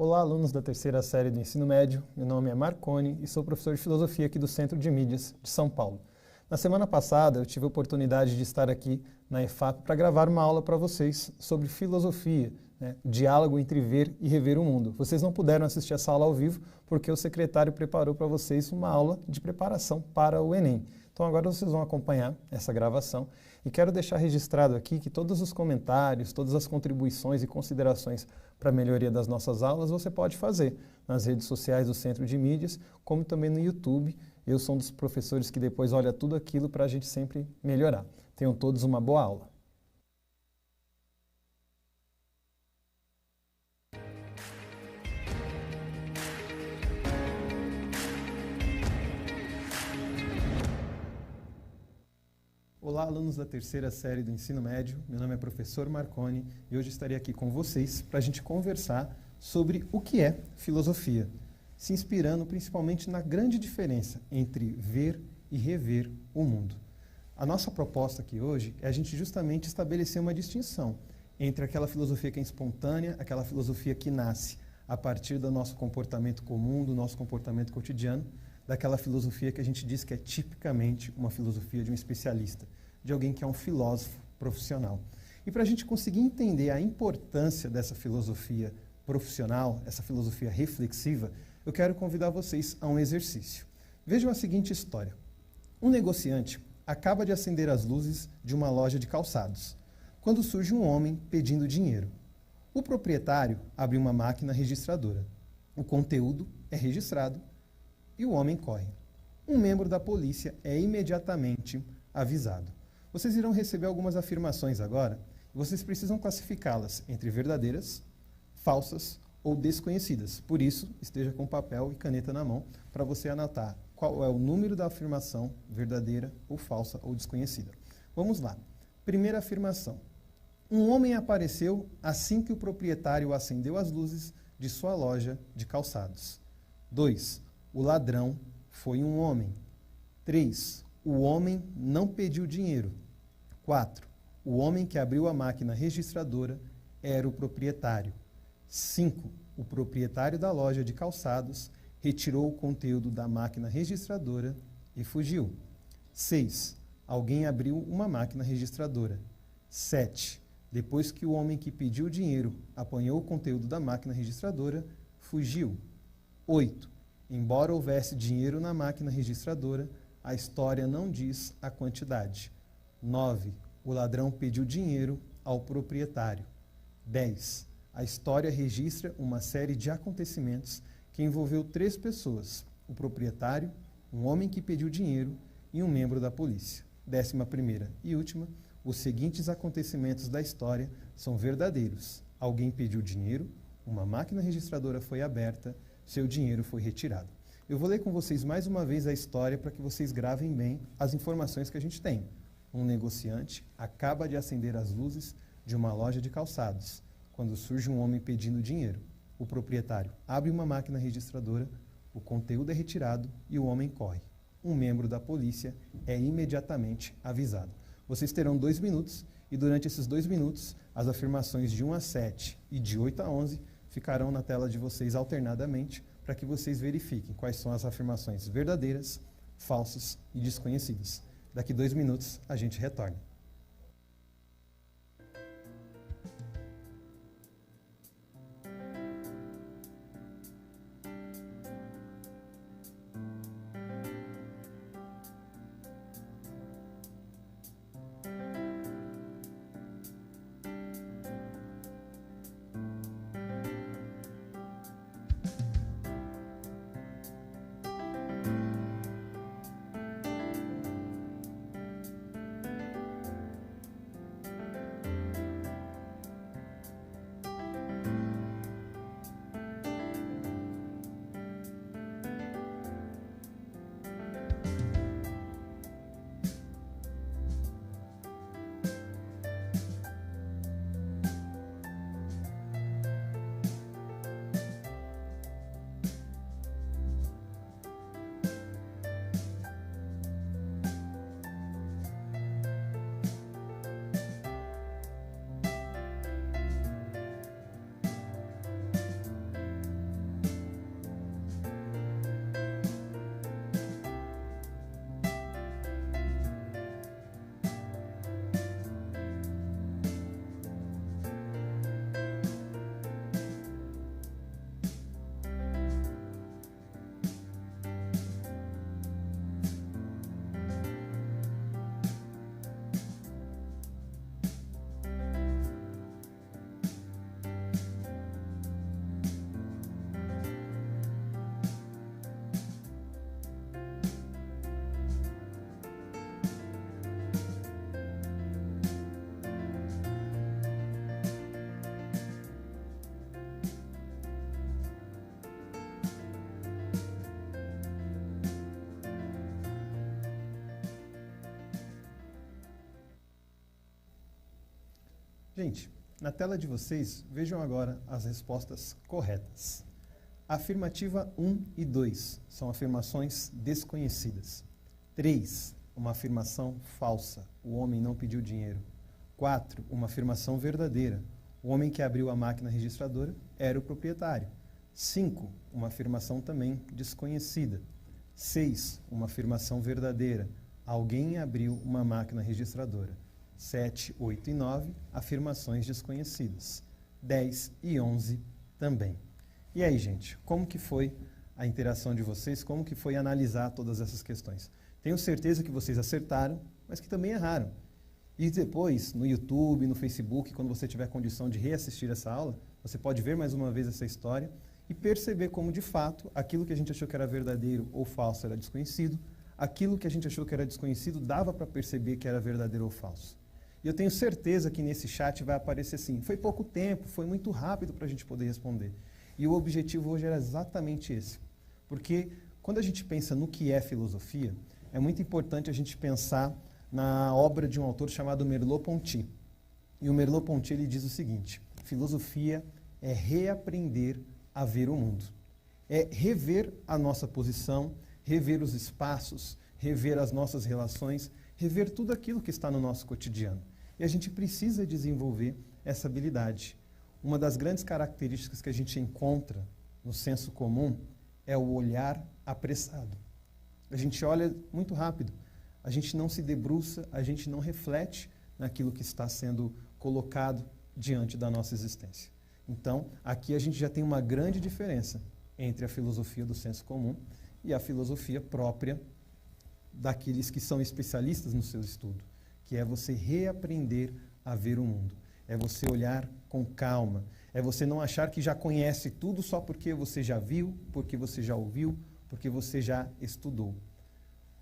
Olá, alunos da terceira série do ensino médio. Meu nome é Marconi e sou professor de filosofia aqui do Centro de Mídias de São Paulo. Na semana passada, eu tive a oportunidade de estar aqui na EFAP para gravar uma aula para vocês sobre filosofia, diálogo entre ver e rever o mundo. Vocês não puderam assistir essa aula ao vivo porque o secretário preparou para vocês uma aula de preparação para o Enem. Então agora vocês vão acompanhar essa gravação e quero deixar registrado aqui que todos os comentários, todas as contribuições e considerações para a melhoria das nossas aulas você pode fazer nas redes sociais do Centro de Mídias, como também no YouTube. Eu sou um dos professores que depois olha tudo aquilo para a gente sempre melhorar. Tenham todos uma boa aula. Olá, alunos da terceira série do ensino médio. Meu nome é professor Marconi e hoje estarei aqui com vocês para a gente conversar sobre o que é filosofia, se inspirando principalmente na grande diferença entre ver e rever o mundo. A nossa proposta aqui hoje é a gente justamente estabelecer uma distinção entre aquela filosofia que é espontânea, aquela filosofia que nasce a partir do nosso comportamento comum, do nosso comportamento cotidiano, daquela filosofia que a gente diz que é tipicamente uma filosofia de um especialista, de alguém que é um filósofo profissional. E para a gente conseguir entender a importância dessa filosofia profissional, essa filosofia reflexiva, eu quero convidar vocês a um exercício. Vejam a seguinte história. Um negociante acaba de acender as luzes de uma loja de calçados, quando surge um homem pedindo dinheiro. O proprietário abre uma máquina registradora. O conteúdo é registrado e o homem corre. Um membro da polícia é imediatamente avisado. Vocês irão receber algumas afirmações agora e vocês precisam classificá-las entre verdadeiras, falsas ou desconhecidas. Por isso, esteja com papel e caneta na mão para você anotar qual é o número da afirmação verdadeira ou falsa ou desconhecida. Vamos lá. Primeira afirmação. Um homem apareceu assim que o proprietário acendeu as luzes de sua loja de calçados. 2. O ladrão foi um homem. 3. O homem não pediu dinheiro. 4. O homem que abriu a máquina registradora era o proprietário. 5. O proprietário da loja de calçados retirou o conteúdo da máquina registradora e fugiu. 6. Alguém abriu uma máquina registradora. 7. Depois que o homem que pediu dinheiro apanhou o conteúdo da máquina registradora, fugiu. 8. Embora houvesse dinheiro na máquina registradora, a história não diz a quantidade. 9. O ladrão pediu dinheiro ao proprietário. 10. A história registra uma série de acontecimentos que envolveu 3 pessoas, o proprietário, um homem que pediu dinheiro e um membro da polícia. 11ª e última, os seguintes acontecimentos da história são verdadeiros. Alguém pediu dinheiro, uma máquina registradora foi aberta, seu dinheiro foi retirado. Eu vou ler com vocês mais uma vez a história para que vocês gravem bem as informações que a gente tem. Um negociante acaba de acender as luzes de uma loja de calçados, quando surge um homem pedindo dinheiro. O proprietário abre uma máquina registradora, o conteúdo é retirado e o homem corre. Um membro da polícia é imediatamente avisado. Vocês terão 2 minutos e durante esses 2 minutos, as afirmações de 1 a 7 e de 8 a 11 ficarão na tela de vocês alternadamente para que vocês verifiquem quais são as afirmações verdadeiras, falsas e desconhecidas. Daqui 2 minutos a gente retorna. Gente, na tela de vocês, vejam agora as respostas corretas. Afirmativa 1 e 2 são afirmações desconhecidas. 3, uma afirmação falsa. O homem não pediu dinheiro. 4, uma afirmação verdadeira. O homem que abriu a máquina registradora era o proprietário. 5, uma afirmação também desconhecida. 6, uma afirmação verdadeira. Alguém abriu uma máquina registradora. 7, 8 e 9, afirmações desconhecidas. 10 e 11 também. E aí, gente, como que foi a interação de vocês? Como que foi analisar todas essas questões? Tenho certeza que vocês acertaram, mas que também erraram. E depois, no YouTube, no Facebook, quando você tiver condição de reassistir essa aula, você pode ver mais uma vez essa história e perceber como, de fato, aquilo que a gente achou que era verdadeiro ou falso era desconhecido, aquilo que a gente achou que era desconhecido dava para perceber que era verdadeiro ou falso. E eu tenho certeza que nesse chat vai aparecer assim, foi pouco tempo, foi muito rápido para a gente poder responder. E o objetivo hoje era exatamente esse. Porque quando a gente pensa no que é filosofia, é muito importante a gente pensar na obra de um autor chamado Merleau-Ponty. E o Merleau-Ponty ele diz o seguinte: filosofia é reaprender a ver o mundo. É rever a nossa posição, rever os espaços, rever as nossas relações, rever tudo aquilo que está no nosso cotidiano. E a gente precisa desenvolver essa habilidade. Uma das grandes características que a gente encontra no senso comum é o olhar apressado. A gente olha muito rápido, a gente não se debruça, a gente não reflete naquilo que está sendo colocado diante da nossa existência. Então, aqui a gente já tem uma grande diferença entre a filosofia do senso comum e a filosofia própria daqueles que são especialistas no seu estudo, que é você reaprender a ver o mundo. É você olhar com calma. É você não achar que já conhece tudo só porque você já viu, porque você já ouviu, porque você já estudou.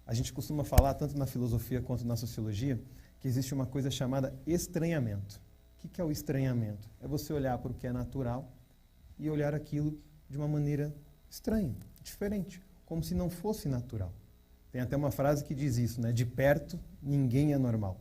A gente costuma falar, tanto na filosofia quanto na sociologia, que existe uma coisa chamada estranhamento. O que é o estranhamento? É você olhar para o que é natural e olhar aquilo de uma maneira estranha, diferente, como se não fosse natural. Tem até uma frase que diz isso, né? De perto, ninguém é normal.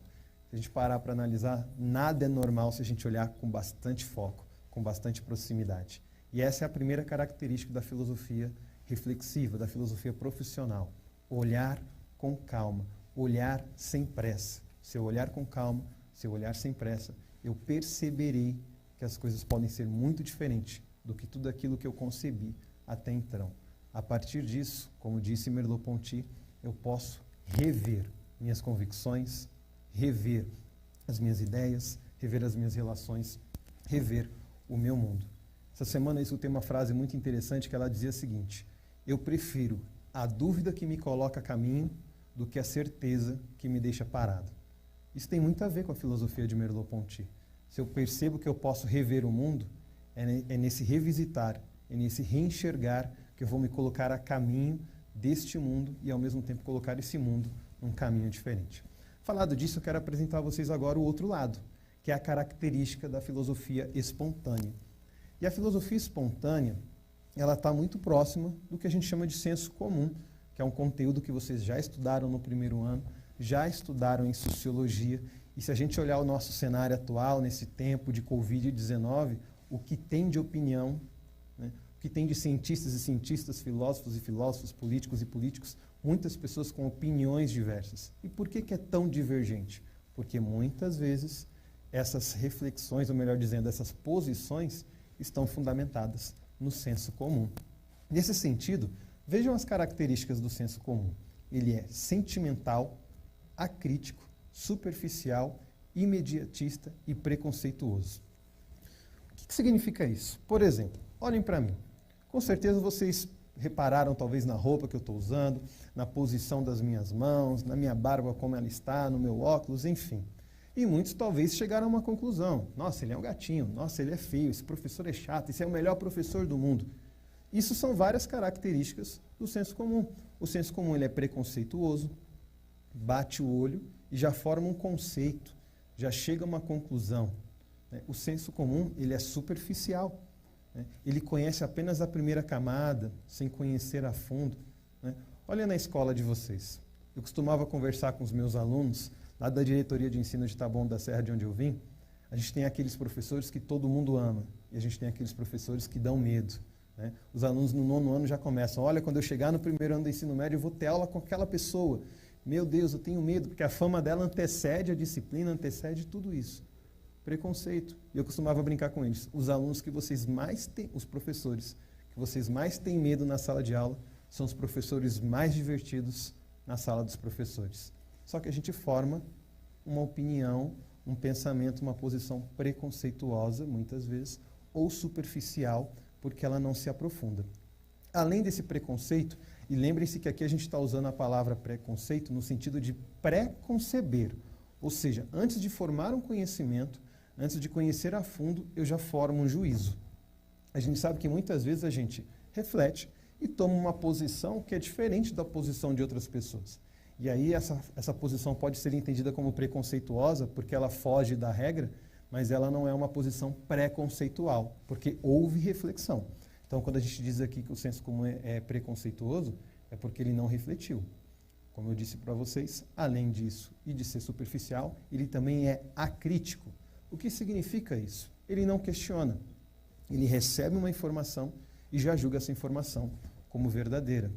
Se a gente parar para analisar, nada é normal se a gente olhar com bastante foco, com bastante proximidade. E essa é a primeira característica da filosofia reflexiva, da filosofia profissional. Olhar com calma, olhar sem pressa. Se eu olhar com calma, se eu olhar sem pressa, eu perceberei que as coisas podem ser muito diferentes do que tudo aquilo que eu concebi até então. A partir disso, como disse Merleau-Ponty, eu posso rever minhas convicções, rever as minhas ideias, rever as minhas relações, rever o meu mundo. Essa semana eu escutei uma frase muito interessante que ela dizia o seguinte: eu prefiro a dúvida que me coloca a caminho do que a certeza que me deixa parado. Isso tem muito a ver com a filosofia de Merleau-Ponty. Se eu percebo que eu posso rever o mundo, é nesse revisitar, é nesse reenxergar que eu vou me colocar a caminho deste mundo e, ao mesmo tempo, colocar esse mundo num caminho diferente. Falado disso, eu quero apresentar a vocês agora o outro lado, que é a característica da filosofia espontânea. E a filosofia espontânea, ela está muito próxima do que a gente chama de senso comum, que é um conteúdo que vocês já estudaram no primeiro ano, já estudaram em sociologia, e se a gente olhar o nosso cenário atual, nesse tempo de Covid-19, o que tem de opinião, né, o que tem de cientistas e cientistas, filósofos e filósofos, políticos e políticos, muitas pessoas com opiniões diversas. E por que é tão divergente? Porque muitas vezes essas reflexões, ou melhor dizendo, essas posições, estão fundamentadas no senso comum. Nesse sentido, vejam as características do senso comum. Ele é sentimental, acrítico, superficial, imediatista e preconceituoso. O que significa isso? Por exemplo, olhem para mim. Com certeza vocês repararam talvez na roupa que eu estou usando, na posição das minhas mãos, na minha barba como ela está, no meu óculos, enfim. E muitos talvez chegaram a uma conclusão. Nossa, ele é um gatinho. Nossa, ele é feio. Esse professor é chato. Esse é o melhor professor do mundo. Isso são várias características do senso comum. O senso comum ele é preconceituoso, bate o olho e já forma um conceito, já chega a uma conclusão. O senso comum ele é superficial. Ele conhece apenas a primeira camada, sem conhecer a fundo. Olha na escola de vocês. Eu costumava conversar com os meus alunos, lá da diretoria de ensino de Taboão da Serra, de onde eu vim. A gente tem aqueles professores que todo mundo ama e a gente tem aqueles professores que dão medo, né? Os alunos no 9º ano já começam, olha, quando eu chegar no 1º ano do ensino médio, eu vou ter aula com aquela pessoa. Meu Deus, eu tenho medo, porque a fama dela antecede a disciplina, antecede tudo isso. Preconceito. E eu costumava brincar com eles. Os alunos que vocês mais têm, os professores que vocês mais têm medo na sala de aula, são os professores mais divertidos na sala dos professores. Só que a gente forma uma opinião, um pensamento, uma posição preconceituosa, muitas vezes, ou superficial, porque ela não se aprofunda. Além desse preconceito, e lembrem-se que aqui a gente está usando a palavra preconceito no sentido de pré-conceber, ou seja, antes de formar um conhecimento, antes de conhecer a fundo, eu já formo um juízo. A gente sabe que muitas vezes a gente reflete e toma uma posição que é diferente da posição de outras pessoas. E aí essa posição pode ser entendida como preconceituosa, porque ela foge da regra, mas ela não é uma posição pré-conceitual, porque houve reflexão. Então, quando a gente diz aqui que o senso comum é preconceituoso, é porque ele não refletiu. Como eu disse para vocês, além disso e de ser superficial, ele também é acrítico. O que significa isso? Ele não questiona. Ele recebe uma informação e já julga essa informação como verdadeira.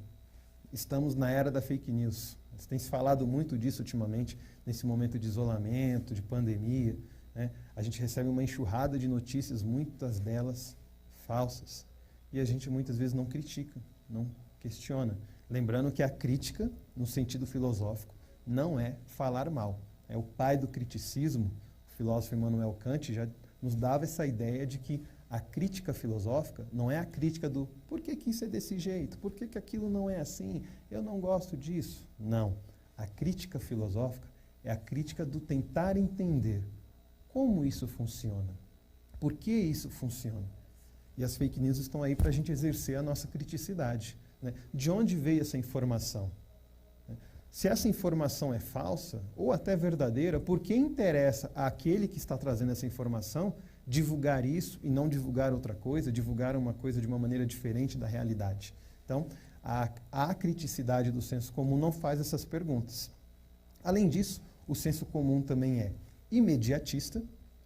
Estamos na era da fake news. Tem se falado muito disso ultimamente, nesse momento de isolamento, de pandemia, né? A gente recebe uma enxurrada de notícias, muitas delas falsas. E a gente muitas vezes não critica, não questiona. Lembrando que a crítica, no sentido filosófico, não é falar mal. É o pai do criticismo, o filósofo Immanuel Kant, já nos dava essa ideia de que a crítica filosófica não é a crítica do por que isso é desse jeito, por que aquilo não é assim, eu não gosto disso. Não. A crítica filosófica é a crítica do tentar entender como isso funciona, por que isso funciona. E as fake news estão aí para a gente exercer a nossa criticidade, né? De onde veio essa informação? Se essa informação é falsa ou até verdadeira, por que interessa àquele que está trazendo essa informação divulgar isso e não divulgar outra coisa, divulgar uma coisa de uma maneira diferente da realidade? Então, a criticidade do senso comum não faz essas perguntas. Além disso, o senso comum também é imediatista,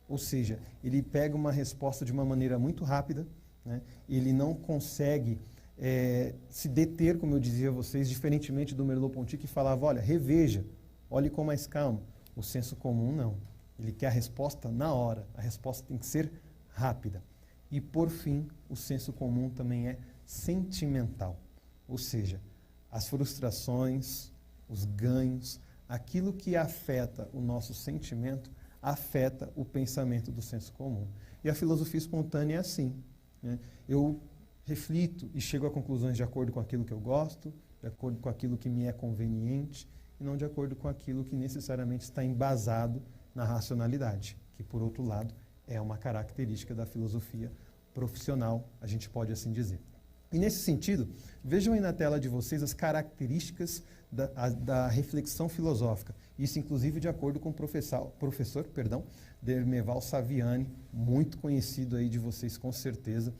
ou seja, ele pega uma resposta de uma maneira muito rápida, né? Ele não consegue se deter, como eu dizia a vocês, diferentemente do Merleau-Ponty, que falava, olha, reveja, olhe com mais calma. O senso comum não. Ele quer a resposta na hora, a resposta tem que ser rápida. E, por fim, o senso comum também é sentimental, ou seja, as frustrações, os ganhos, aquilo que afeta o nosso sentimento, afeta o pensamento do senso comum. E a filosofia espontânea é assim, né? Eu reflito e chego a conclusões de acordo com aquilo que eu gosto, de acordo com aquilo que me é conveniente, e não de acordo com aquilo que necessariamente está embasado na racionalidade, que, por outro lado, é uma característica da filosofia profissional, a gente pode assim dizer. E, nesse sentido, vejam aí na tela de vocês as características da reflexão filosófica. Isso, inclusive, de acordo com o professor Dermeval Saviani, muito conhecido aí de vocês, com certeza,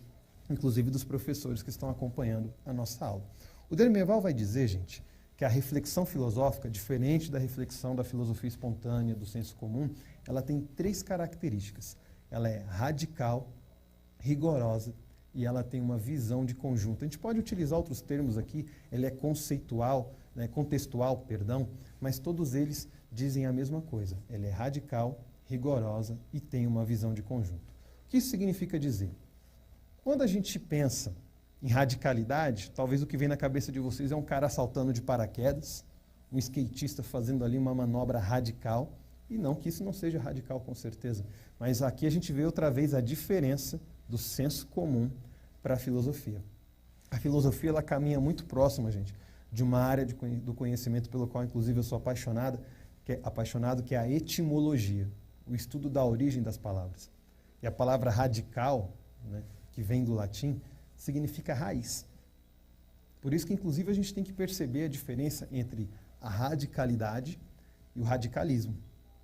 inclusive dos professores que estão acompanhando a nossa aula. O Dermeval vai dizer, gente, que a reflexão filosófica, diferente da reflexão da filosofia espontânea, do senso comum, ela tem 3 características. Ela é radical, rigorosa e ela tem uma visão de conjunto. A gente pode utilizar outros termos aqui, ela é contextual, mas todos eles dizem a mesma coisa. Ela é radical, rigorosa e tem uma visão de conjunto. O que isso significa dizer? Quando a gente pensa em radicalidade, talvez o que vem na cabeça de vocês é um cara saltando de paraquedas, um skatista fazendo ali uma manobra radical, e não que isso não seja radical, com certeza, mas aqui a gente vê outra vez a diferença do senso comum para a filosofia. A filosofia, ela caminha muito próxima, gente, de uma área do conhecimento pelo qual, inclusive, eu sou apaixonado, que é a etimologia, o estudo da origem das palavras. E a palavra radical, né, que vem do latim, significa raiz. Por isso que, inclusive, a gente tem que perceber a diferença entre a radicalidade e o radicalismo.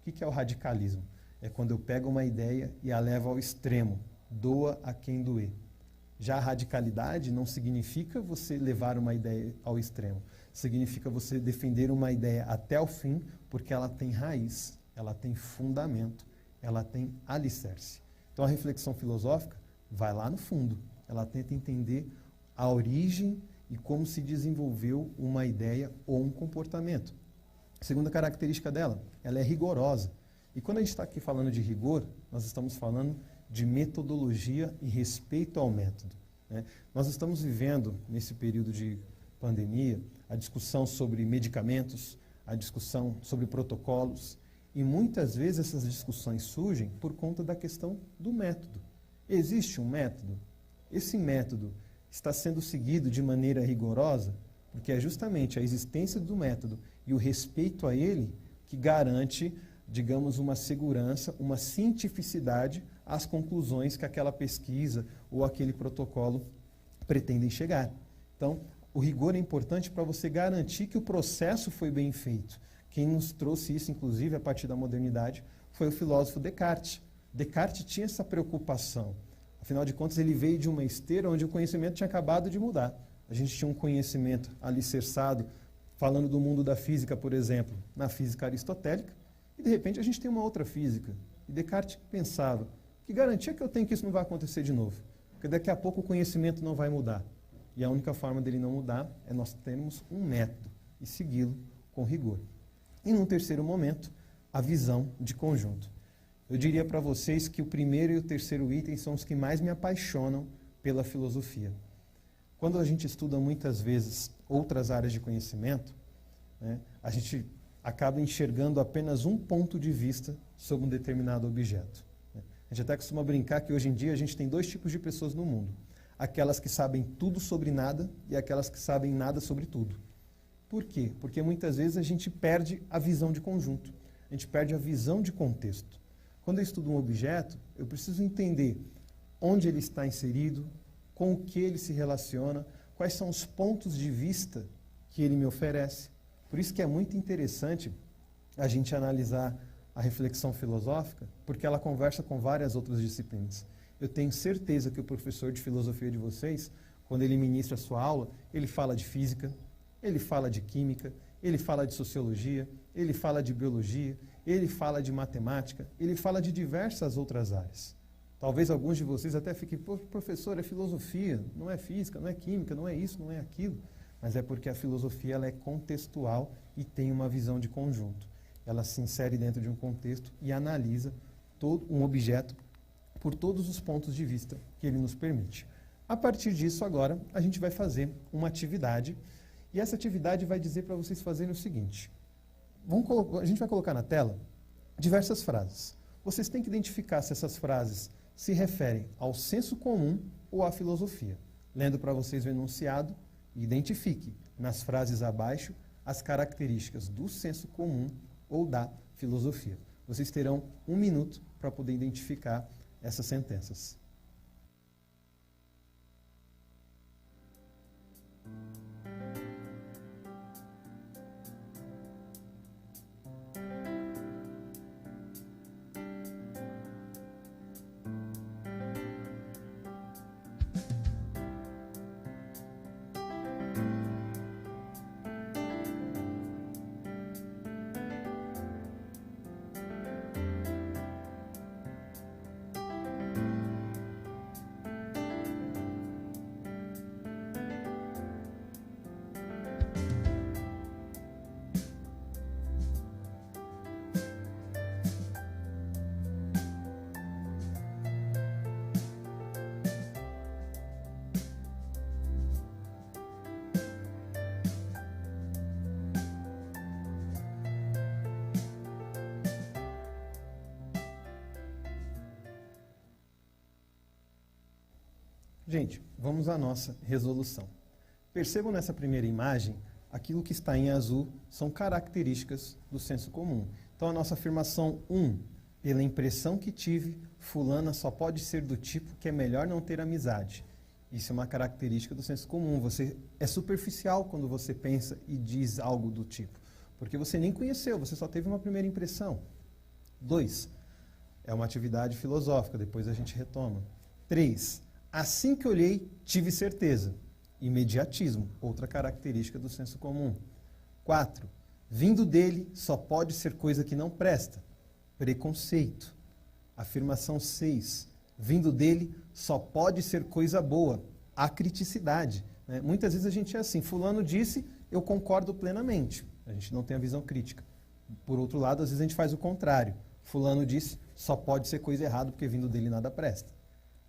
O que é o radicalismo? É quando eu pego uma ideia e a levo ao extremo, doa a quem doer. Já a radicalidade não significa você levar uma ideia ao extremo, significa você defender uma ideia até o fim, porque ela tem raiz, ela tem fundamento, ela tem alicerce. Então, a reflexão filosófica vai lá no fundo. Ela tenta entender a origem e como se desenvolveu uma ideia ou um comportamento. A segunda característica dela, ela é rigorosa. E quando a gente está aqui falando de rigor, nós estamos falando de metodologia e respeito ao método, né? Nós estamos vivendo, nesse período de pandemia, a discussão sobre medicamentos, a discussão sobre protocolos, e muitas vezes essas discussões surgem por conta da questão do método. Existe um método? Esse método está sendo seguido de maneira rigorosa? Porque é justamente a existência do método e o respeito a ele que garante, digamos, uma segurança, uma cientificidade às conclusões que aquela pesquisa ou aquele protocolo pretendem chegar. Então, o rigor é importante para você garantir que o processo foi bem feito. Quem nos trouxe isso, inclusive, a partir da modernidade, foi o filósofo Descartes. Descartes tinha essa preocupação. Afinal de contas, ele veio de uma esteira onde o conhecimento tinha acabado de mudar. A gente tinha um conhecimento alicerçado, falando do mundo da física, por exemplo, na física aristotélica, e de repente a gente tem uma outra física. E Descartes pensava, que garantia que eu tenho que isso não vai acontecer de novo? Porque daqui a pouco o conhecimento não vai mudar. E a única forma dele não mudar é nós termos um método e segui-lo com rigor. E num terceiro momento, a visão de conjunto. Eu diria para vocês que o primeiro e o terceiro item são os que mais me apaixonam pela filosofia. Quando a gente estuda muitas vezes outras áreas de conhecimento, né, a gente acaba enxergando apenas um ponto de vista sobre um determinado objeto. A gente até costuma brincar que hoje em dia a gente tem dois tipos de pessoas no mundo. Aquelas que sabem tudo sobre nada e aquelas que sabem nada sobre tudo. Por quê? Porque muitas vezes a gente perde a visão de conjunto, a gente perde a visão de contexto. Quando eu estudo um objeto, eu preciso entender onde ele está inserido, com o que ele se relaciona, quais são os pontos de vista que ele me oferece. Por isso que é muito interessante a gente analisar a reflexão filosófica, porque ela conversa com várias outras disciplinas. Eu tenho certeza que o professor de filosofia de vocês, quando ele ministra a sua aula, ele fala de física, ele fala de química, ele fala de sociologia, ele fala de biologia, ele fala de matemática, ele fala de diversas outras áreas. Talvez alguns de vocês até fiquem, professor, é filosofia, não é física, não é química, não é isso, não é aquilo. Mas é porque a filosofia ela é contextual e tem uma visão de conjunto. Ela se insere dentro de um contexto e analisa todo um objeto por todos os pontos de vista que ele nos permite. A partir disso, agora, a gente vai fazer uma atividade, e essa atividade vai dizer para vocês fazerem o seguinte. A gente vai colocar na tela diversas frases. Vocês têm que identificar se essas frases se referem ao senso comum ou à filosofia. Lendo para vocês o enunciado, identifique nas frases abaixo as características do senso comum ou da filosofia. Vocês terão 1 minuto para poder identificar essas sentenças. Gente, vamos à nossa resolução. Percebam nessa primeira imagem, aquilo que está em azul são características do senso comum. Então, a nossa afirmação 1, pela impressão que tive, fulana só pode ser do tipo que é melhor não ter amizade. Isso é uma característica do senso comum. Você é superficial quando você pensa e diz algo do tipo, porque você nem conheceu, você só teve uma primeira impressão. 2, é uma atividade filosófica, depois a gente retoma. 3, assim que olhei, tive certeza. Imediatismo, outra característica do senso comum. 4, vindo dele só pode ser coisa que não presta. Preconceito. Afirmação 6. Vindo dele só pode ser coisa boa. A criticidade. Né? Muitas vezes a gente é assim, fulano disse, eu concordo plenamente. A gente não tem a visão crítica. Por outro lado, às vezes a gente faz o contrário. Fulano disse, só pode ser coisa errada, porque vindo dele nada presta.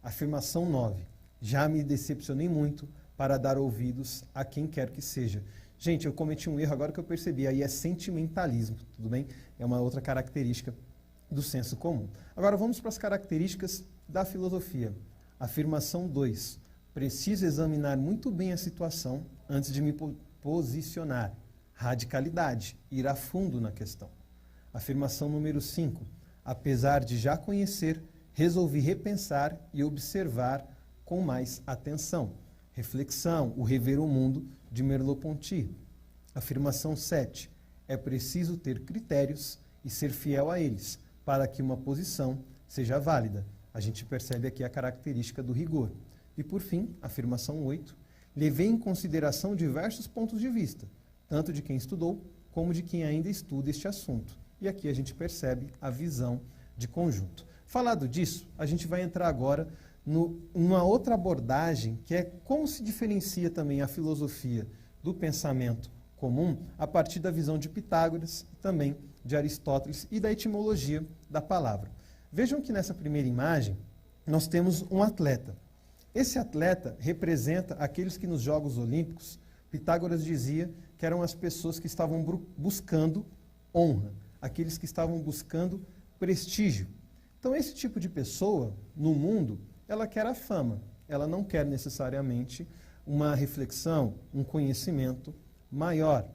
Afirmação 9. Já me decepcionei muito para dar ouvidos a quem quer que seja. Gente, eu cometi um erro agora que eu percebi, aí é sentimentalismo, tudo bem? É uma outra característica do senso comum. Agora vamos para as características da filosofia. Afirmação 2. Preciso examinar muito bem a situação antes de me posicionar. Radicalidade, ir a fundo na questão. Afirmação número 5. Apesar de já conhecer, resolvi repensar e observar com mais atenção. Reflexão, o rever o mundo, de Merleau-Ponty. Afirmação 7. É preciso ter critérios e ser fiel a eles, para que uma posição seja válida. A gente percebe aqui a característica do rigor. E, por fim, afirmação 8. Levei em consideração diversos pontos de vista, tanto de quem estudou, como de quem ainda estuda este assunto. E aqui a gente percebe a visão de conjunto. Falado disso, a gente vai entrar agora numa outra abordagem, que é como se diferencia também a filosofia do pensamento comum a partir da visão de Pitágoras, também de Aristóteles e da etimologia da palavra. Vejam que nessa primeira imagem nós temos um atleta. Esse atleta representa aqueles que nos Jogos Olímpicos, Pitágoras dizia que eram as pessoas que estavam buscando honra, aqueles que estavam buscando prestígio. Então, esse tipo de pessoa, no mundo, ela quer a fama, ela não quer necessariamente uma reflexão, um conhecimento maior.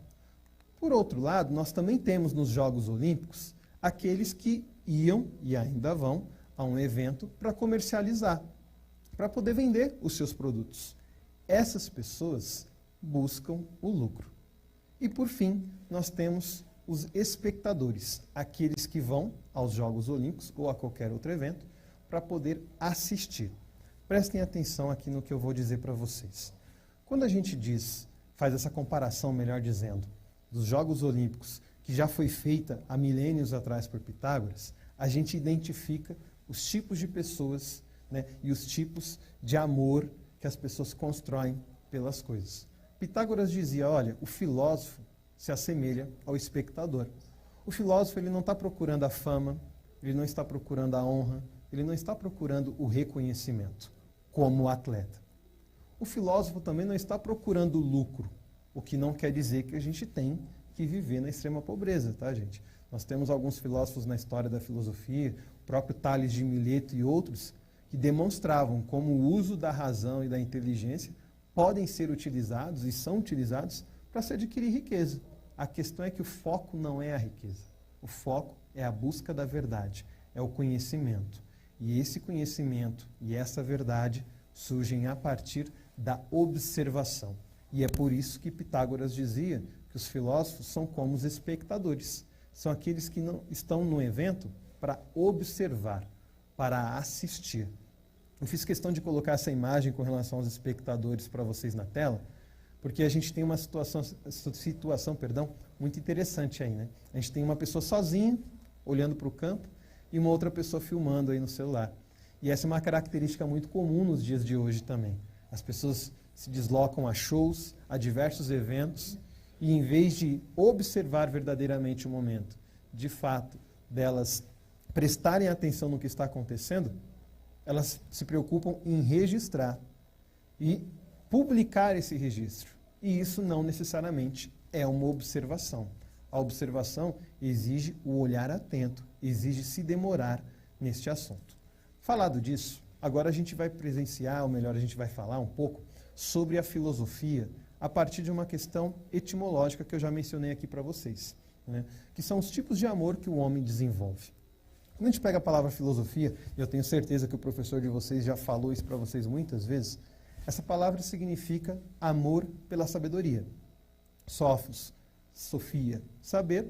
Por outro lado, nós também temos nos Jogos Olímpicos aqueles que iam e ainda vão a um evento para comercializar, para poder vender os seus produtos. Essas pessoas buscam o lucro. E por fim, nós temos os espectadores, aqueles que vão aos Jogos Olímpicos ou a qualquer outro evento para poder assistir. Prestem atenção aqui no que eu vou dizer para vocês. Quando a gente faz essa comparação, melhor dizendo, dos Jogos Olímpicos, que já foi feita há milênios atrás por Pitágoras, a gente identifica os tipos de pessoas, né, e os tipos de amor que as pessoas constroem pelas coisas. Pitágoras dizia, olha, o filósofo se assemelha ao espectador. O filósofo ele não está procurando a fama, ele não está procurando a honra, ele não está procurando o reconhecimento, como o atleta. O filósofo também não está procurando o lucro, o que não quer dizer que a gente tem que viver na extrema pobreza, tá, gente? Nós temos alguns filósofos na história da filosofia, o próprio Tales de Mileto e outros, que demonstravam como o uso da razão e da inteligência podem ser utilizados e são utilizados para se adquirir riqueza. A questão é que o foco não é a riqueza. O foco é a busca da verdade, é o conhecimento. E esse conhecimento e essa verdade surgem a partir da observação. E é por isso que Pitágoras dizia que os filósofos são como os espectadores. São aqueles que não estão no evento para observar, para assistir. Eu fiz questão de colocar essa imagem com relação aos espectadores para vocês na tela, porque a gente tem uma situação muito interessante aí, né? A gente tem uma pessoa sozinha, olhando para o campo, e uma outra pessoa filmando aí no celular. E essa é uma característica muito comum nos dias de hoje também. As pessoas se deslocam a shows, a diversos eventos, e em vez de observar verdadeiramente o momento, de fato, delas prestarem atenção no que está acontecendo, elas se preocupam em registrar e publicar esse registro. E isso não necessariamente é uma observação. A observação exige o olhar atento, exige se demorar neste assunto. Falado disso, agora a gente vai presenciar, ou melhor, a gente vai falar um pouco sobre a filosofia a partir de uma questão etimológica que eu já mencionei aqui para vocês, né? Que são os tipos de amor que o homem desenvolve. Quando a gente pega a palavra filosofia, e eu tenho certeza que o professor de vocês já falou isso para vocês muitas vezes, essa palavra significa amor pela sabedoria. Sophos, sofia, saber,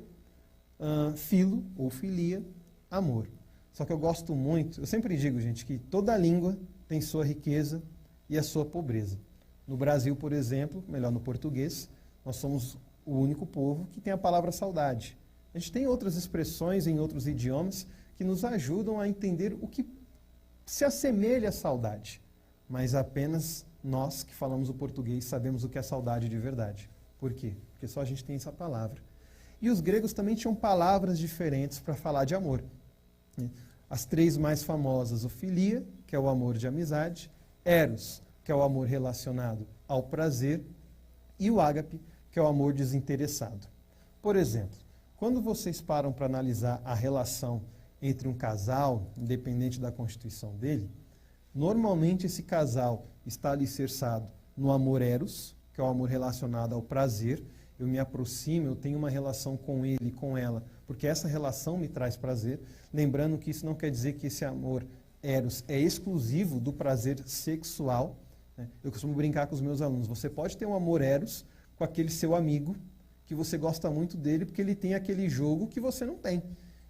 filo ou filia, amor. Só que eu gosto muito, eu sempre digo, gente, que toda língua tem sua riqueza e a sua pobreza. No Brasil, por exemplo, melhor no português, nós somos o único povo que tem a palavra saudade. A gente tem outras expressões em outros idiomas que nos ajudam a entender o que se assemelha à saudade, mas apenas nós que falamos o português sabemos o que é saudade de verdade. Por quê? Porque só a gente tem essa palavra. E os gregos também tinham palavras diferentes para falar de amor. As três mais famosas, o filia, que é o amor de amizade, eros, que é o amor relacionado ao prazer, e o ágape, que é o amor desinteressado. Por exemplo, quando vocês param para analisar a relação entre um casal, independente da constituição dele, normalmente esse casal está alicerçado no amor eros, que é o amor relacionado ao prazer. Eu me aproximo, eu tenho uma relação com ele e com ela, porque essa relação me traz prazer. Lembrando que isso não quer dizer que esse amor eros é exclusivo do prazer sexual. Eu costumo brincar com os meus alunos. Você pode ter um amor eros com aquele seu amigo, que você gosta muito dele, porque ele tem aquele jogo que você não tem.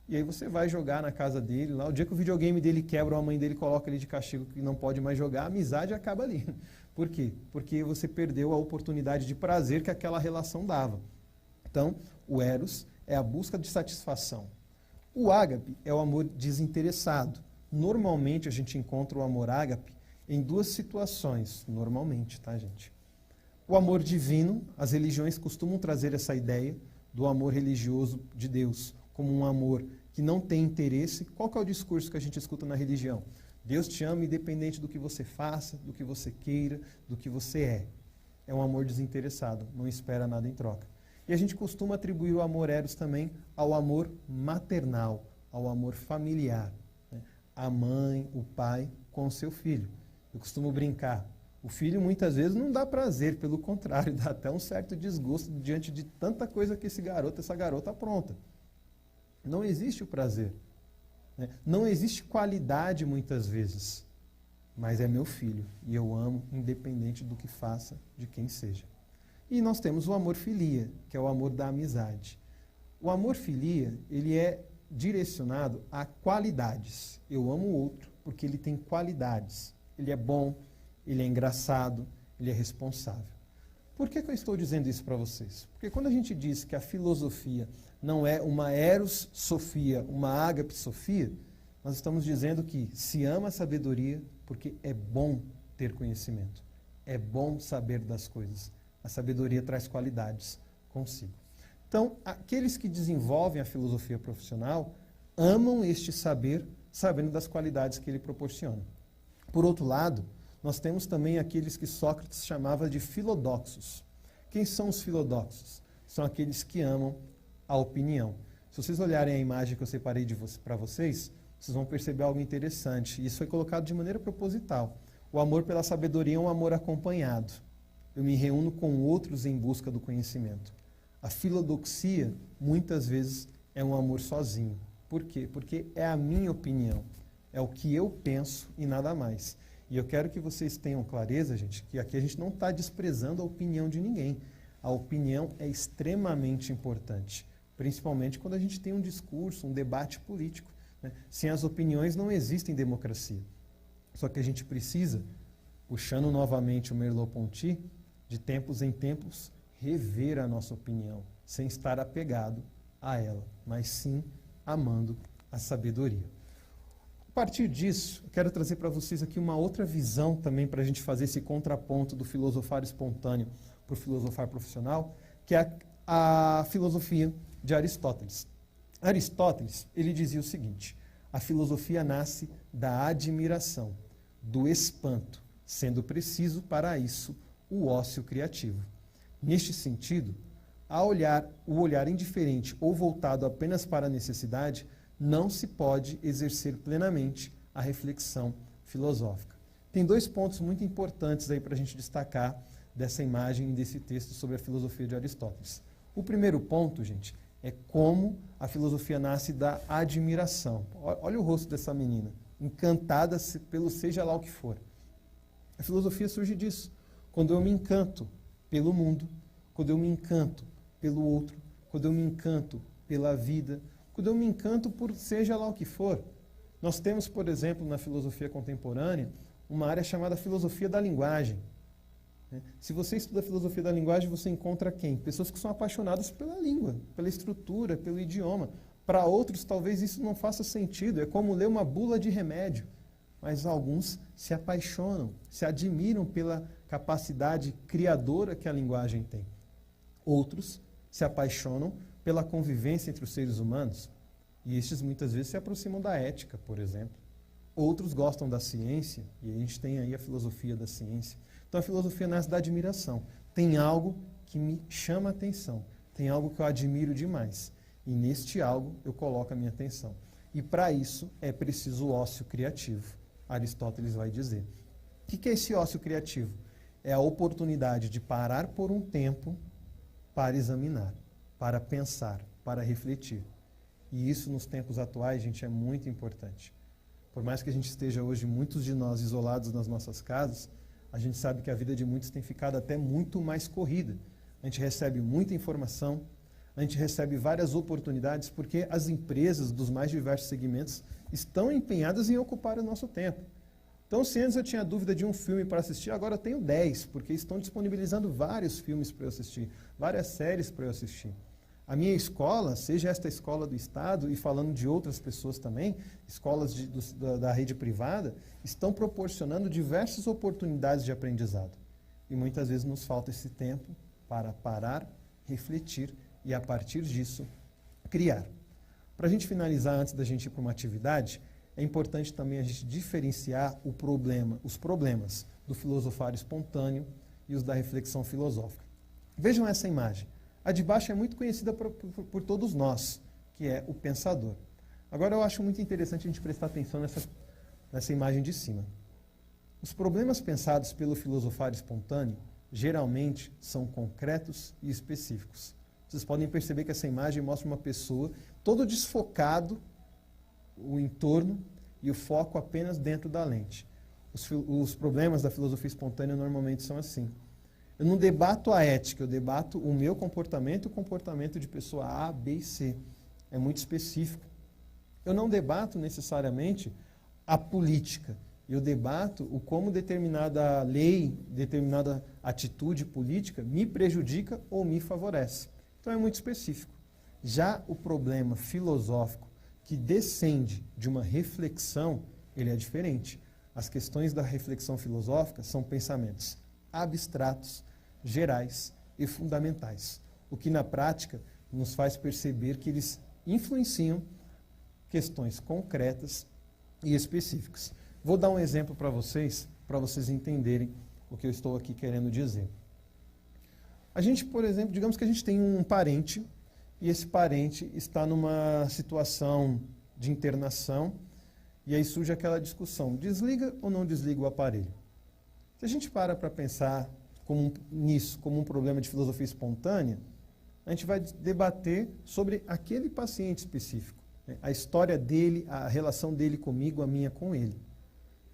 E aí você vai jogar na casa dele, lá, o dia que o videogame dele quebra, ou a mãe dele coloca ele de castigo que não pode mais jogar, a amizade acaba ali. Por quê? Porque você perdeu a oportunidade de prazer que aquela relação dava. Então, o eros é a busca de satisfação. O ágape é o amor desinteressado. Normalmente a gente encontra o amor ágape em duas situações, normalmente, tá, gente? O amor divino, as religiões costumam trazer essa ideia do amor religioso de Deus, como um amor que não tem interesse. Qual que é o discurso que a gente escuta na religião? Deus te ama independente do que você faça, do que você queira, do que você é. É um amor desinteressado, não espera nada em troca. E a gente costuma atribuir o amor eros também ao amor maternal, ao amor familiar. Né? A mãe, o pai com o seu filho. Eu costumo brincar. O filho muitas vezes não dá prazer, pelo contrário, dá até um certo desgosto diante de tanta coisa que essa garota apronta. Não existe o prazer. Né? Não existe qualidade muitas vezes. Mas é meu filho e eu amo independente do que faça, de quem seja. E nós temos o amor filia, que é o amor da amizade. O amor filia, ele é direcionado a qualidades. Eu amo o outro porque ele tem qualidades. Ele é bom, ele é engraçado, ele é responsável. Por que eu estou dizendo isso para vocês? Porque quando a gente diz que a filosofia não é uma eros-sofia, uma ágape-sofia, nós estamos dizendo que se ama a sabedoria porque é bom ter conhecimento. É bom saber das coisas. A sabedoria traz qualidades consigo. Então, aqueles que desenvolvem a filosofia profissional amam este saber, sabendo das qualidades que ele proporciona. Por outro lado, nós temos também aqueles que Sócrates chamava de filodoxos. Quem são os filodoxos? São aqueles que amam a opinião. Se vocês olharem a imagem que eu separei para vocês, vocês vão perceber algo interessante. Isso foi colocado de maneira proposital. O amor pela sabedoria é um amor acompanhado. Eu me reúno com outros em busca do conhecimento. A filodoxia, muitas vezes, é um amor sozinho. Por quê? Porque é a minha opinião. É o que eu penso e nada mais. E eu quero que vocês tenham clareza, gente, que aqui a gente não está desprezando a opinião de ninguém. A opinião é extremamente importante, principalmente quando a gente tem um discurso, um debate político. Né? Sem as opiniões não existe democracia. Só que a gente precisa, puxando novamente o Merleau-Ponty, de tempos em tempos, rever a nossa opinião, sem estar apegado a ela, mas sim amando a sabedoria. A partir disso, eu quero trazer para vocês aqui uma outra visão também para a gente fazer esse contraponto do filosofar espontâneo para o filosofar profissional, que é a filosofia de Aristóteles. Aristóteles, ele dizia o seguinte: a filosofia nasce da admiração, do espanto, sendo preciso para isso o ócio criativo. Neste sentido, o olhar indiferente ou voltado apenas para a necessidade não se pode exercer plenamente a reflexão filosófica. Tem dois pontos muito importantes aí para a gente destacar dessa imagem e desse texto sobre a filosofia de Aristóteles. O primeiro ponto, gente, é como a filosofia nasce da admiração. Olha o rosto dessa menina, encantada pelo seja lá o que for. A filosofia surge disso, quando eu me encanto pelo mundo, quando eu me encanto pelo outro, quando eu me encanto pela vida, quando eu me encanto por seja lá o que for. Nós temos, por exemplo, na filosofia contemporânea, uma área chamada filosofia da linguagem. Se você estuda a filosofia da linguagem, você encontra quem? Pessoas que são apaixonadas pela língua, pela estrutura, pelo idioma. Para outros, talvez isso não faça sentido, é como ler uma bula de remédio. Mas alguns se apaixonam, se admiram pela capacidade criadora que a linguagem tem. Outros se apaixonam pela convivência entre os seres humanos, e estes muitas vezes se aproximam da ética, por exemplo. Outros gostam da ciência, e a gente tem aí a filosofia da ciência. Então a filosofia nasce da admiração. Tem algo que me chama a atenção, tem algo que eu admiro demais, e neste algo eu coloco a minha atenção. E para isso é preciso ócio criativo. Aristóteles vai dizer. O que é esse ócio criativo? É a oportunidade de parar por um tempo para examinar, para pensar, para refletir. E isso nos tempos atuais, gente, é muito importante. Por mais que a gente esteja hoje, muitos de nós, isolados nas nossas casas, a gente sabe que a vida de muitos tem ficado até muito mais corrida. A gente recebe muita informação, a gente recebe várias oportunidades, porque as empresas dos mais diversos segmentos estão empenhadas em ocupar o nosso tempo. Então, se antes eu tinha dúvida de um filme para assistir, agora eu tenho 10, porque estão disponibilizando vários filmes para eu assistir, várias séries para eu assistir. A minha escola, seja esta escola do Estado, e falando de outras pessoas também, escolas da rede privada, estão proporcionando diversas oportunidades de aprendizado. E muitas vezes nos falta esse tempo para parar, refletir e, a partir disso, criar. Para a gente finalizar, antes da gente ir para uma atividade, é importante também a gente diferenciar os problemas do filosofar espontâneo e os da reflexão filosófica. Vejam essa imagem. A de baixo é muito conhecida por todos nós, que é o pensador. Agora eu acho muito interessante a gente prestar atenção nessa imagem de cima. Os problemas pensados pelo filosofar espontâneo geralmente são concretos e específicos. Vocês podem perceber que essa imagem mostra uma pessoa todo desfocado, o entorno e o foco apenas dentro da lente. Os problemas da filosofia espontânea normalmente são assim. Eu não debato a ética, eu debato o meu comportamento e o comportamento de pessoa A, B e C. É muito específico. Eu não debato necessariamente a política. Eu debato o como determinada lei, determinada atitude política me prejudica ou me favorece. Então é muito específico. Já o problema filosófico que descende de uma reflexão, ele é diferente. As questões da reflexão filosófica são pensamentos abstratos, gerais e fundamentais, o que na prática nos faz perceber que eles influenciam questões concretas e específicas. Vou dar um exemplo para vocês entenderem o que eu estou aqui querendo dizer. A gente, por exemplo, digamos que a gente tem um parente e esse parente está numa situação de internação e aí surge aquela discussão, desliga ou não desliga o aparelho? Se a gente para pensar como um problema de filosofia espontânea, a gente vai debater sobre aquele paciente específico, né? A história dele, a relação dele comigo, a minha com ele.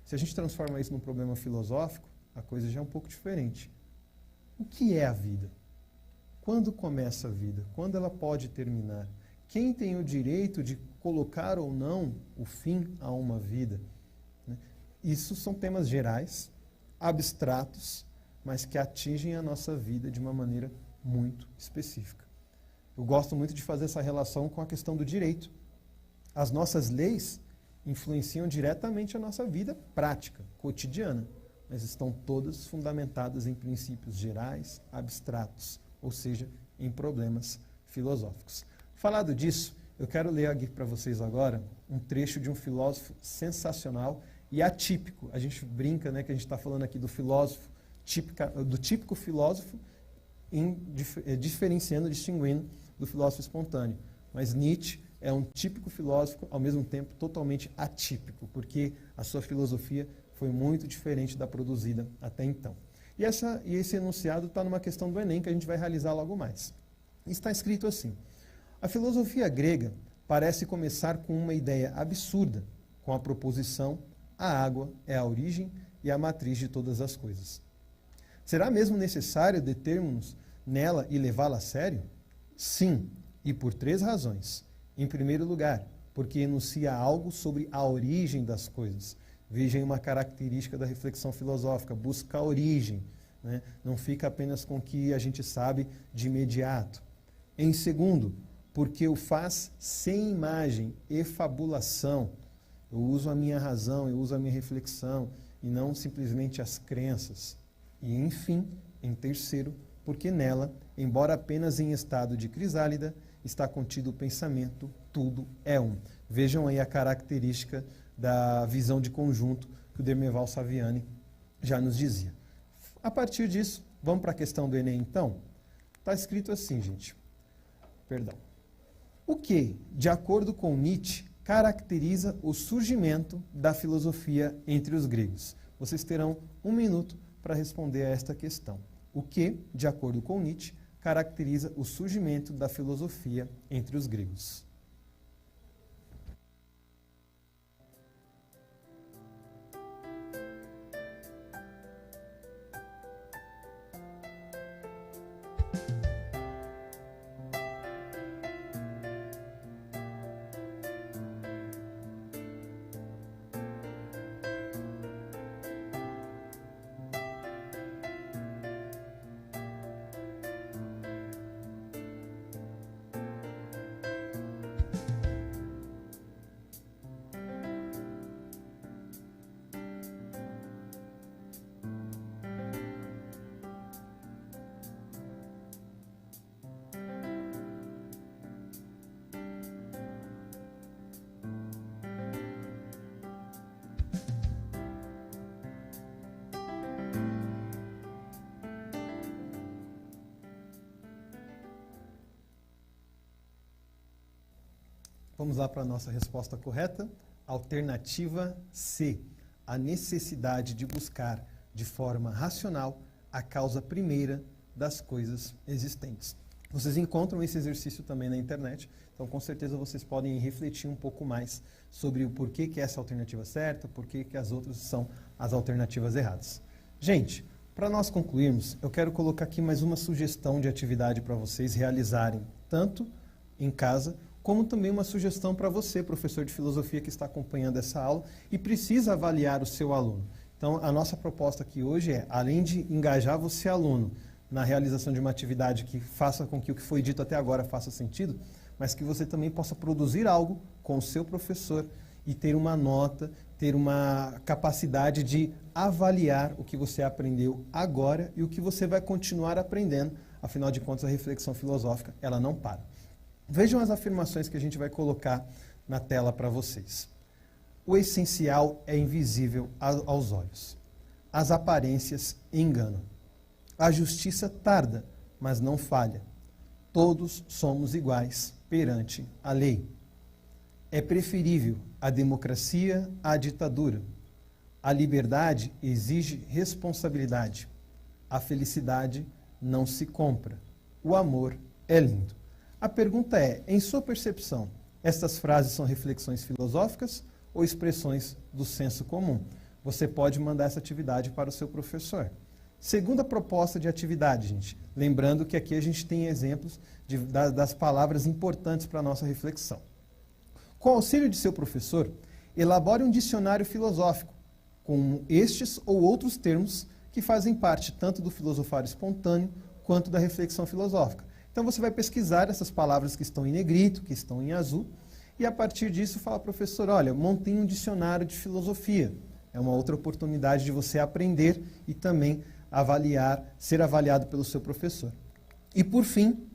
Se a gente transforma isso num problema filosófico, a coisa já é um pouco diferente. O que é a vida? Quando começa a vida? Quando ela pode terminar? Quem tem o direito de colocar ou não o fim a uma vida? Isso são temas gerais, abstratos, mas que atingem a nossa vida de uma maneira muito específica. Eu gosto muito de fazer essa relação com a questão do direito. As nossas leis influenciam diretamente a nossa vida prática, cotidiana, mas estão todas fundamentadas em princípios gerais, abstratos, ou seja, em problemas filosóficos. Falado disso, eu quero ler aqui para vocês agora um trecho de um filósofo sensacional e atípico. A gente brinca, né, que a gente está falando aqui do filósofo, do típico filósofo, diferenciando, distinguindo do filósofo espontâneo. Mas Nietzsche é um típico filósofo, ao mesmo tempo totalmente atípico, porque a sua filosofia foi muito diferente da produzida até então. E esse enunciado está numa questão do Enem, que a gente vai realizar logo mais. Está escrito assim: a filosofia grega parece começar com uma ideia absurda, com a proposição: a água é a origem e a matriz de todas as coisas. Será mesmo necessário determos-nos nela e levá-la a sério? Sim, e por 3 razões. Em primeiro lugar, porque enuncia algo sobre a origem das coisas. Vejam uma característica da reflexão filosófica, busca a origem, né? Não fica apenas com o que a gente sabe de imediato. Em segundo, porque o faz sem imagem e fabulação. Eu uso a minha razão, eu uso a minha reflexão, e não simplesmente as crenças. E, enfim, em terceiro, porque nela, embora apenas em estado de crisálida, está contido o pensamento, tudo é um. Vejam aí a característica da visão de conjunto que o Demerval Saviani já nos dizia. A partir disso, vamos para a questão do Enem, então? Está escrito assim, gente. Perdão. O que, de acordo com Nietzsche, caracteriza o surgimento da filosofia entre os gregos? Vocês terão 1 minuto para responder a esta questão. O que, de acordo com Nietzsche, caracteriza o surgimento da filosofia entre os gregos? Vamos lá para a nossa resposta correta. Alternativa C. A necessidade de buscar de forma racional a causa primeira das coisas existentes. Vocês encontram esse exercício também na internet, então com certeza vocês podem refletir um pouco mais sobre o porquê que essa alternativa é certa, porquê que as outras são as alternativas erradas. Gente, para nós concluirmos, eu quero colocar aqui mais uma sugestão de atividade para vocês realizarem, tanto em casa, como também uma sugestão para você, professor de filosofia que está acompanhando essa aula e precisa avaliar o seu aluno. Então, a nossa proposta aqui hoje é, além de engajar você, aluno, na realização de uma atividade que faça com que o que foi dito até agora faça sentido, mas que você também possa produzir algo com o seu professor e ter uma nota, ter uma capacidade de avaliar o que você aprendeu agora e o que você vai continuar aprendendo. Afinal de contas, a reflexão filosófica, ela não para. Vejam as afirmações que a gente vai colocar na tela para vocês. O essencial é invisível aos olhos. As aparências enganam. A justiça tarda, mas não falha. Todos somos iguais perante a lei. É preferível a democracia à ditadura. A liberdade exige responsabilidade. A felicidade não se compra. O amor é lindo. A pergunta é, em sua percepção, estas frases são reflexões filosóficas ou expressões do senso comum? Você pode mandar essa atividade para o seu professor. Segunda proposta de atividade, gente. Lembrando que aqui a gente tem exemplos das palavras importantes para a nossa reflexão. Com o auxílio de seu professor, elabore um dicionário filosófico, com estes ou outros termos que fazem parte tanto do filosofário espontâneo quanto da reflexão filosófica. Então você vai pesquisar essas palavras que estão em negrito, que estão em azul, e a partir disso fala, professor, olha, montei um dicionário de filosofia. É uma outra oportunidade de você aprender e também avaliar, ser avaliado pelo seu professor. E por fim,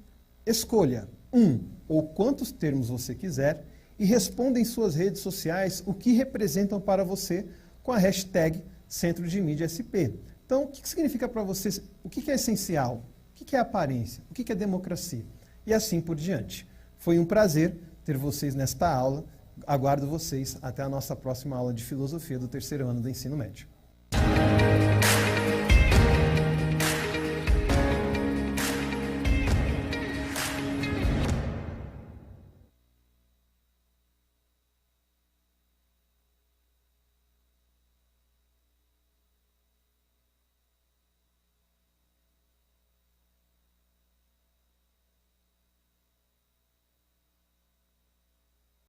escolha um ou quantos termos você quiser e responda em suas redes sociais o que representam para você com a hashtag Centro de Mídia SP. Então, o que significa para você, o que é essencial? O que é aparência? O que é democracia? E assim por diante. Foi um prazer ter vocês nesta aula. Aguardo vocês até a nossa próxima aula de filosofia do terceiro ano do ensino médio.